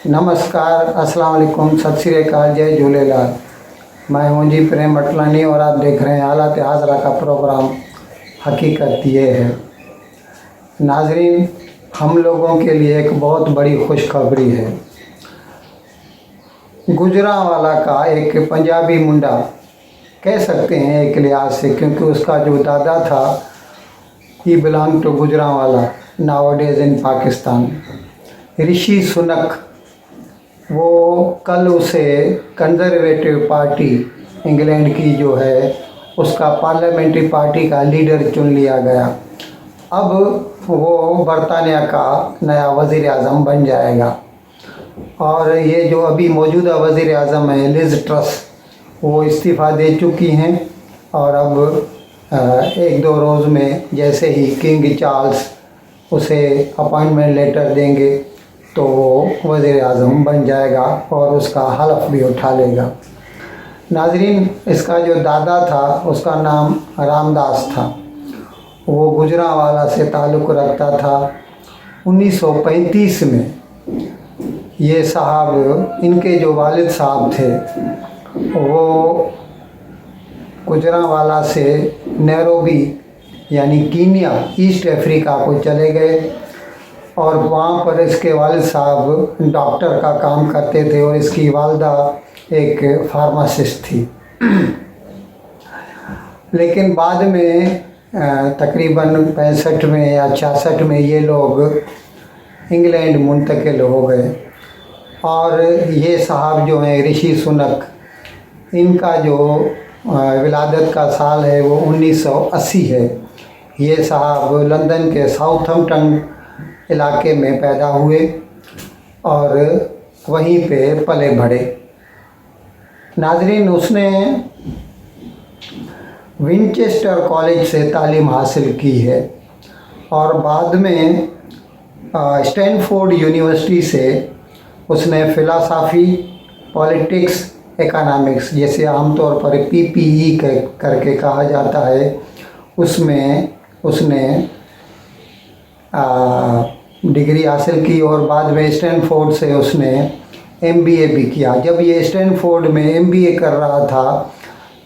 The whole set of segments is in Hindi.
नमस्कार, अस्सलाम वालेकुम, सत श्री अकाल, जय झूलेलाल। मैं हूं जी प्रेम अटलानी और आप देख रहे हैं हालात हाज़रा का प्रोग्राम हकीकत ये है। नाजरीन, हम लोगों के लिए एक बहुत बड़ी खुशखबरी है। गुजरांवाला का एक पंजाबी मुंडा, कह सकते हैं एक लिहाज से, क्योंकि उसका जो दादा था ही बिलोंग टू गुजरांवाला नाउअडेज इन पाकिस्तान, ऋषि सुनक। वो कल उसे कंजर्वेटिव पार्टी इंग्लैंड की जो है उसका पार्लियामेंट्री पार्टी का लीडर चुन लिया गया। अब वो बरतानिया का नया वज़ीर आज़म बन जाएगा। और ये जो अभी मौजूदा वज़ीर आज़म है लिज ट्रस, वो इस्तीफ़ा दे चुकी हैं और अब एक दो रोज़ में जैसे ही किंग चार्ल्स उसे अपॉइंटमेंट लेटर देंगे तो वो वज़ीर आज़म बन जाएगा और उसका हलफ भी उठा लेगा। नाजरीन, इसका जो दादा था उसका नाम रामदास था। वो गुजरांवाला से ताल्लुक़ रखता था। 1935 में ये साहब, इनके जो वालिद साहब थे, वो गुजरांवाला से नैरोबी यानी कीनिया, ईस्ट अफ्रीका को चले गए और वहाँ पर इसके वालिद साहब डॉक्टर का काम करते थे और इसकी वालदा एक फार्मासिस्ट थी। लेकिन बाद में तकरीबन 65 में या 66 में ये लोग इंग्लैंड मुंतकिल हो गए। और ये साहब जो हैं ऋषि सुनक, इनका जो विलादत का साल है वो 1980 है। ये साहब लंदन के साउथहम्पटन इलाके में पैदा हुए और वहीं पे पले बढ़े। नाजरीन, उसने विनचेस्टर कॉलेज से तालीम हासिल की है और बाद में स्टैनफोर्ड यूनिवर्सिटी से उसने फ़िलासफ़ी, पॉलिटिक्स, इकोनॉमिक्स, जैसे आमतौर पर PPE करके कहा जाता है, उसमें उसने डिग्री हासिल की और बाद में स्टैनफोर्ड से उसने MBA भी किया। जब ये स्टैनफोर्ड में MBA कर रहा था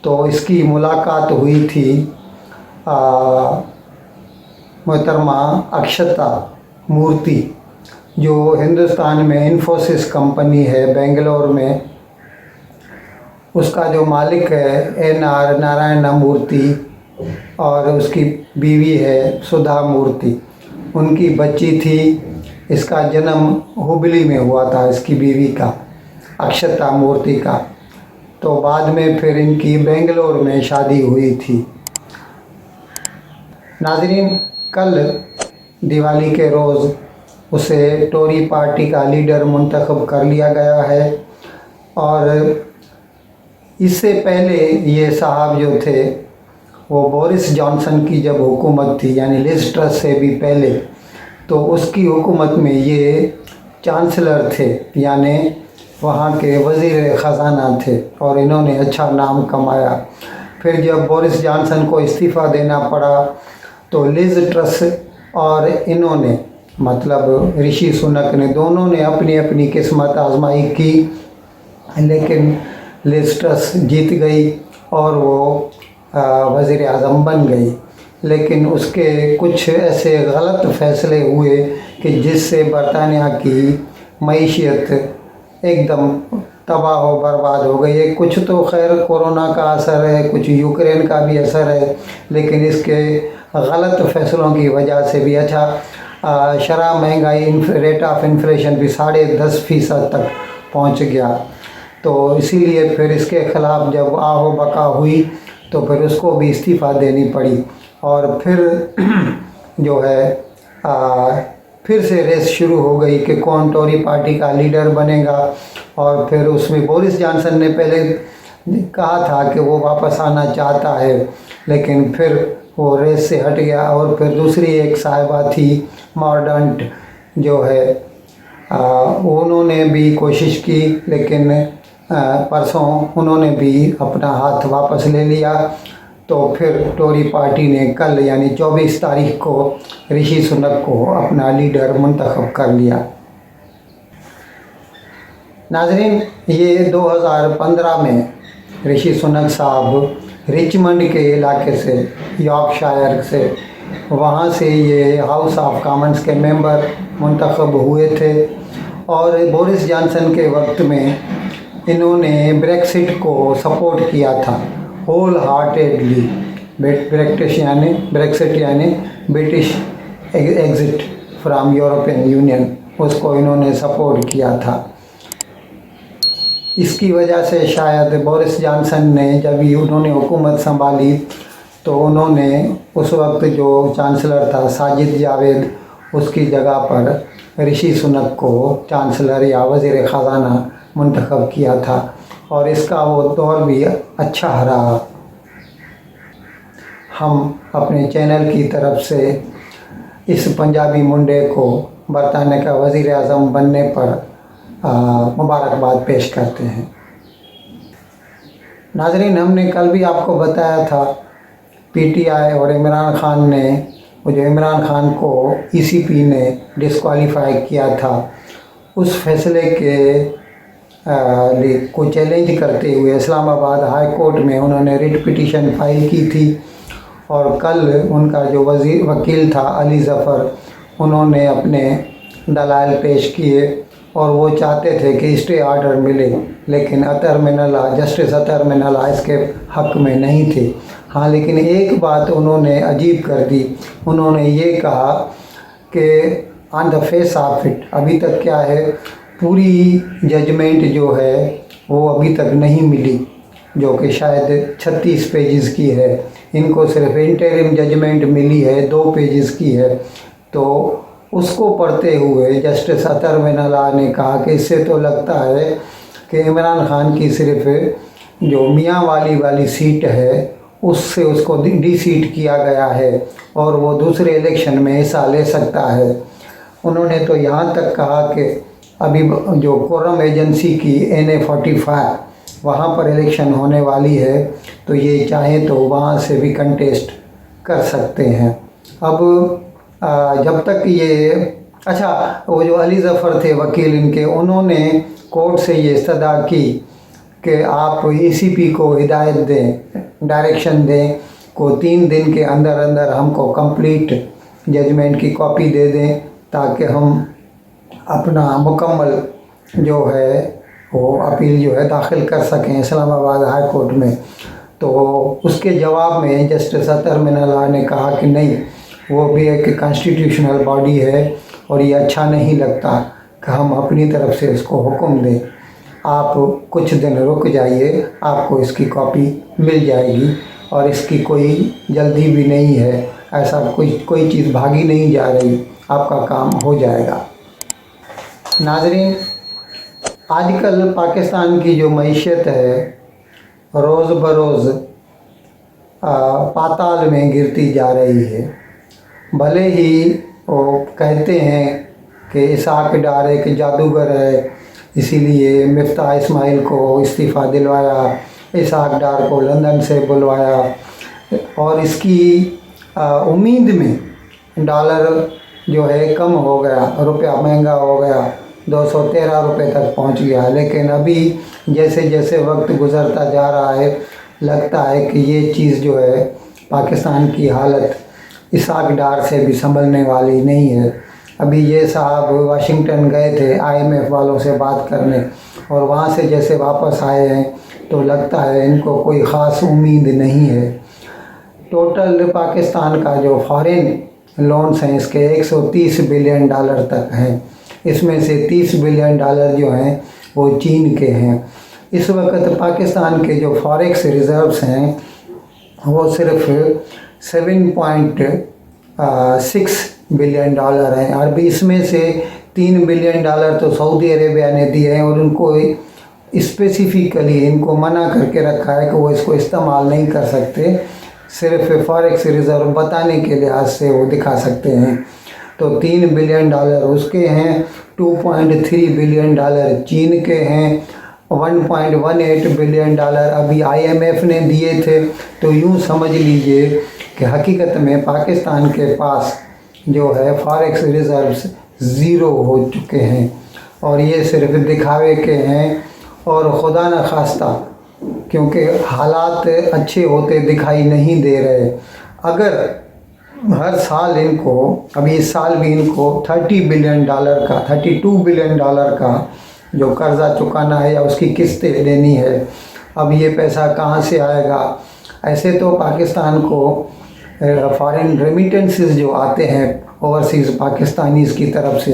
तो इसकी मुलाकात हुई थी मोहतरमा अक्षता मूर्ति, जो हिंदुस्तान में इन्फोसिस कंपनी है बेंगलोर में, उसका जो मालिक है NR नारायण मूर्ति और उसकी बीवी है सुधा मूर्ति। उनकी बच्ची थी। इसका जन्म हुबली में हुआ था, इसकी बीवी का, अक्षता मूर्ति का। तो बाद में फिर इनकी बेंगलोर में शादी हुई थी। नाजरीन, कल दिवाली के रोज़ उसे टोरी पार्टी का लीडर मुंतखब कर लिया गया है। और इससे पहले ये साहब जो थे वो बोरिस जॉनसन की जब हुकूमत थी, यानी लिज ट्रस से भी पहले, तो उसकी हुकूमत में ये चांसलर थे, यानी वहाँ के वज़ीर ख़जाना थे और इन्होंने अच्छा नाम कमाया। फिर जब बोरिस जॉनसन को इस्तीफ़ा देना पड़ा तो लिज ट्रस और इन्होंने, मतलब ऋषि सुनक ने, दोनों ने अपनी अपनी किस्मत आजमाई की, लेकिन लिज ट्रस जीत गई और वो वज़ीर आज़म बन गई। लेकिन उसके कुछ ऐसे गलत फ़ैसले हुए कि जिससे बरतानिया की मईशत एकदम तबाह व बर्बाद हो गई है। कुछ तो खैर कोरोना का असर है, कुछ यूक्रेन का भी असर है, लेकिन इसके गलत फ़ैसलों की वजह से भी शराब महंगाई, रेट ऑफ इन्फ्लेशन भी 10.5% तक पहुंच गया। तो इसीलिए फिर इसके ख़िलाफ़ जब आओ बका हुई तो फिर उसको भी इस्तीफ़ा देनी पड़ी और फिर जो है फिर से रेस शुरू हो गई कि कौन टोरी पार्टी का लीडर बनेगा। और फिर उसमें बोरिस जॉनसन ने पहले कहा था कि वो वापस आना चाहता है, लेकिन फिर वो रेस से हट गया। और फिर दूसरी एक साहिबा थी मॉर्डेंट जो है, उन्होंने भी कोशिश की, लेकिन परसों उन्होंने भी अपना हाथ वापस ले लिया। तो फिर टोरी पार्टी ने कल यानी 24 तारीख को ऋषि सुनक को अपना लीडर मुंतखब कर लिया। नाजरीन, ये 2015 में ऋषि सुनक साहब रिचमंड के इलाके से, यॉर्कशायर से, वहाँ से ये हाउस ऑफ कॉमन्स के मेंबर मुंतखब हुए थे। और बोरिस जॉनसन के वक्त में इन्होंने ब्रेक्सिट को सपोर्ट किया था होल हार्टेडली। ब्रेक्सिट यानी British exit from European union, उसको इन्होंने सपोर्ट किया था। इसकी वजह से शायद बोरिस जॉनसन ने, जब उन्होंने हुकूमत संभाली, तो उन्होंने उस वक्त जो चांसलर था साजिद जावेद, उसकी जगह पर ऋषि सुनक को चांसलर या वज़ीर ख़ज़ाना मुंतखब किया था, और इसका वो दौर भी अच्छा रहा। हम अपने चैनल की तरफ से इस पंजाबी मुंडे को बरतानिया का वज़ीर आज़म बनने पर मुबारकबाद पेश करते हैं। नाजरीन, हमने कल भी आपको बताया था पीटीआई और इमरान खान ने, वो जो इमरान खान को ईसीपी ने डिस्क्वालीफाई किया था, उस फैसले को चैलेंज करते हुए इस्लामाबाद हाई कोर्ट में उन्होंने रिट पिटीशन फाइल की थी। और कल उनका जो वकील था अली ज़फ़र, उन्होंने अपने दलाइल पेश किए और वो चाहते थे कि स्टे ऑर्डर मिले, लेकिन अतर मिनल्ला, जस्टिस अतर मिनल्ला इसके हक़ में नहीं थे। हाँ, लेकिन एक बात उन्होंने अजीब कर दी। उन्होंने ये कहा कि on the face of it, अभी तक क्या है, पूरी जजमेंट जो है वो अभी तक नहीं मिली, जो कि शायद 36 पेजेस की है। इनको सिर्फ इंटरिम जजमेंट मिली है, 2 पेजेस की है। तो उसको पढ़ते हुए जस्टिस अतर मिनल्ला ने कहा कि इससे तो लगता है कि इमरान खान की सिर्फ जो मियाँ वाली सीट है, उससे उसको डी सीट किया गया है और वो दूसरे इलेक्शन में हिस्सा ले सकता है। उन्होंने तो यहाँ तक कहा कि अभी जो कोरम एजेंसी की NA 45, वहाँ पर इलेक्शन होने वाली है, तो ये चाहें तो वहाँ से भी कंटेस्ट कर सकते हैं। अब जब तक ये, अच्छा, वो जो अली ज़फ़र थे वकील इनके, उन्होंने कोर्ट से ये इस्तदा की कि आप ईसीपी को हिदायत दें, डायरेक्शन दें को 3 दिन के अंदर अंदर हमको कंप्लीट जजमेंट की कॉपी दे दें, ताकि हम अपना मुकम्मल जो है वो अपील जो है दाखिल कर सकें इस्लामाबाद हाई कोर्ट में। तो उसके जवाब में जस्टिस अतर मिनल्ला ने कहा कि नहीं, वो भी एक कॉन्स्टिट्यूशनल बॉडी है और ये अच्छा नहीं लगता कि हम अपनी तरफ से इसको हुक्म दें। आप कुछ दिन रुक जाइए, आपको इसकी कॉपी मिल जाएगी और इसकी कोई जल्दी भी नहीं है, ऐसा कोई चीज़ भागी नहीं जा रही, आपका काम हो जाएगा। नाज़रीन, आजकल पाकिस्तान की जो मईशत है रोज़ बरोज़ पाताल में गिरती जा रही है। भले ही वो कहते हैं कि इसाक डार एक जादूगर है, इसीलिए मिफ्ताह इस्माइल को इस्तीफ़ा दिलवाया, इसाक डार को लंदन से बुलवाया, और इसकी उम्मीद में डॉलर जो है कम हो गया, रुपया महंगा हो गया, 213 रुपये तक पहुंच गया। लेकिन अभी जैसे जैसे वक्त गुज़रता जा रहा है, लगता है कि ये चीज़ जो है, पाकिस्तान की हालत इसाक डार से भी संभलने वाली नहीं है। अभी ये साहब वाशिंगटन गए थे IMF वालों से बात करने, और वहाँ से जैसे वापस आए हैं तो लगता है इनको कोई ख़ास उम्मीद नहीं है। टोटल पाकिस्तान का जो फॉरेन लोन्स हैं, इसके 130 बिलियन डॉलर तक हैं। इसमें से 30 बिलियन डॉलर जो हैं वो चीन के हैं। इस वक्त पाकिस्तान के जो फॉरेक्स रिज़र्व्स हैं वो सिर्फ 7.6 बिलियन डॉलर हैं, और भी इसमें से 3 बिलियन डॉलर तो सऊदी अरेबिया ने दिए हैं, और उनको स्पेसिफिकली इनको मना करके रखा है कि वो इसको इस्तेमाल नहीं कर सकते, सिर्फ फॉरेक्स रिज़र्व बताने के लिहाज से वो दिखा सकते हैं। तो 3 बिलियन डॉलर उसके हैं, 2.3 बिलियन डॉलर चीन के हैं, 1.18 बिलियन डॉलर अभी IMF ने दिए थे। तो यूँ समझ लीजिए कि हकीकत में पाकिस्तान के पास जो है फॉरेक्स रिज़र्व्स ज़ीरो हो चुके हैं। और ये सिर्फ दिखावे के हैं, और खुदा न खास्ता क्योंकि हालात अच्छे होते दिखाई नहीं दे रहे। अगर हर साल इनको, अभी इस साल भी इनको $30 बिलियन का, $32 बिलियन का जो कर्ज़ा चुकाना है या उसकी किस्तें देनी है, अब ये पैसा कहाँ से आएगा? ऐसे तो पाकिस्तान को फॉरेन रेमिटेंसेस जो आते हैं ओवरसीज़ पाकिस्तानीज़ की तरफ से,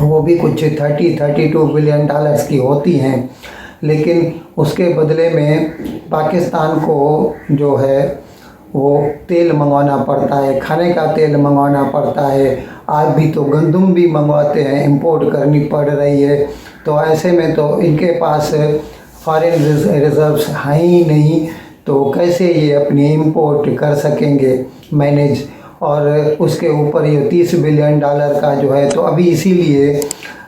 वो भी कुछ 32 बिलियन की होती हैं, लेकिन उसके बदले में पाकिस्तान को जो है वो तेल मंगवाना पड़ता है, खाने का तेल मंगवाना पड़ता है। आज भी तो गंदम भी मंगवाते हैं, इंपोर्ट करनी पड़ रही है। तो ऐसे में तो इनके पास फॉरेन रिजर्व्स हैं ही नहीं, तो कैसे ये अपनी इंपोर्ट कर सकेंगे मैनेज? और उसके ऊपर ये $30 बिलियन का जो है, तो अभी इसीलिए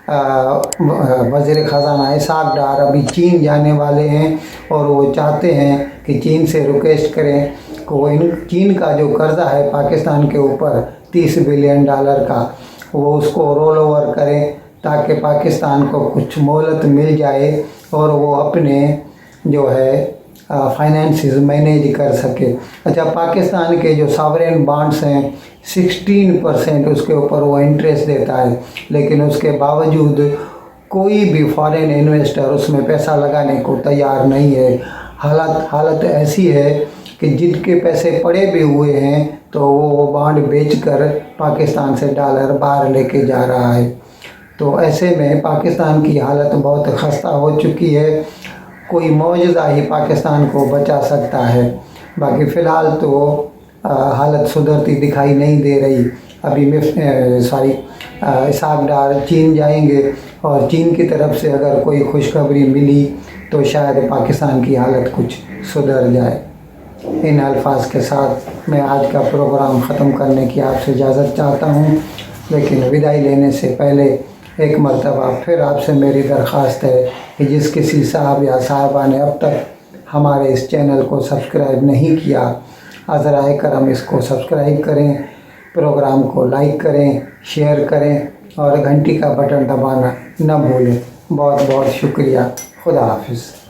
वज़ीर ख़ज़ाना इसहाक़ डार अभी चीन जाने वाले हैं, और वो चाहते हैं कि चीन से रिक्वेस्ट करें को चीन का जो कर्ज़ा है पाकिस्तान के ऊपर $30 बिलियन का, वो उसको रोल ओवर करें ताकि पाकिस्तान को कुछ मोहलत मिल जाए और वो अपने जो है फाइनेंसेस मैनेज कर सके। अच्छा, पाकिस्तान के जो सॉवरेन बॉन्ड्स हैं 16% उसके ऊपर वो इंटरेस्ट देता है, लेकिन उसके बावजूद कोई भी फॉरेन इन्वेस्टर उसमें पैसा लगाने को तैयार नहीं है। हालत ऐसी है कि जिनके पैसे पड़े भी हुए हैं तो वो बॉन्ड बेचकर पाकिस्तान से डॉलर बाहर लेके जा रहा है। तो ऐसे में पाकिस्तान की हालत बहुत खस्ता हो चुकी है। कोई मौजज़ा ही पाकिस्तान को बचा सकता है, बाकी फ़िलहाल तो हालत सुधरती दिखाई नहीं दे रही। अभी इसहाक़ डार चीन जाएंगे, और चीन की तरफ से अगर कोई खुशखबरी मिली तो शायद पाकिस्तान की हालत कुछ सुधर जाए। इन अल्फाज के साथ मैं आज का प्रोग्राम ख़त्म करने की आपसे इजाज़त चाहता हूँ, लेकिन विदाई लेने से पहले एक मरतबा फिर आपसे मेरी दरख्वास्त है कि जिस किसी साहब या साहबा ने अब तक हमारे इस चैनल को सब्सक्राइब नहीं किया, अज़राए करम इसको सब्सक्राइब करें, प्रोग्राम को लाइक करें, शेयर करें और घंटी का बटन दबाना न भूलें। बहुत बहुत शुक्रिया। खुदा हाफिज़।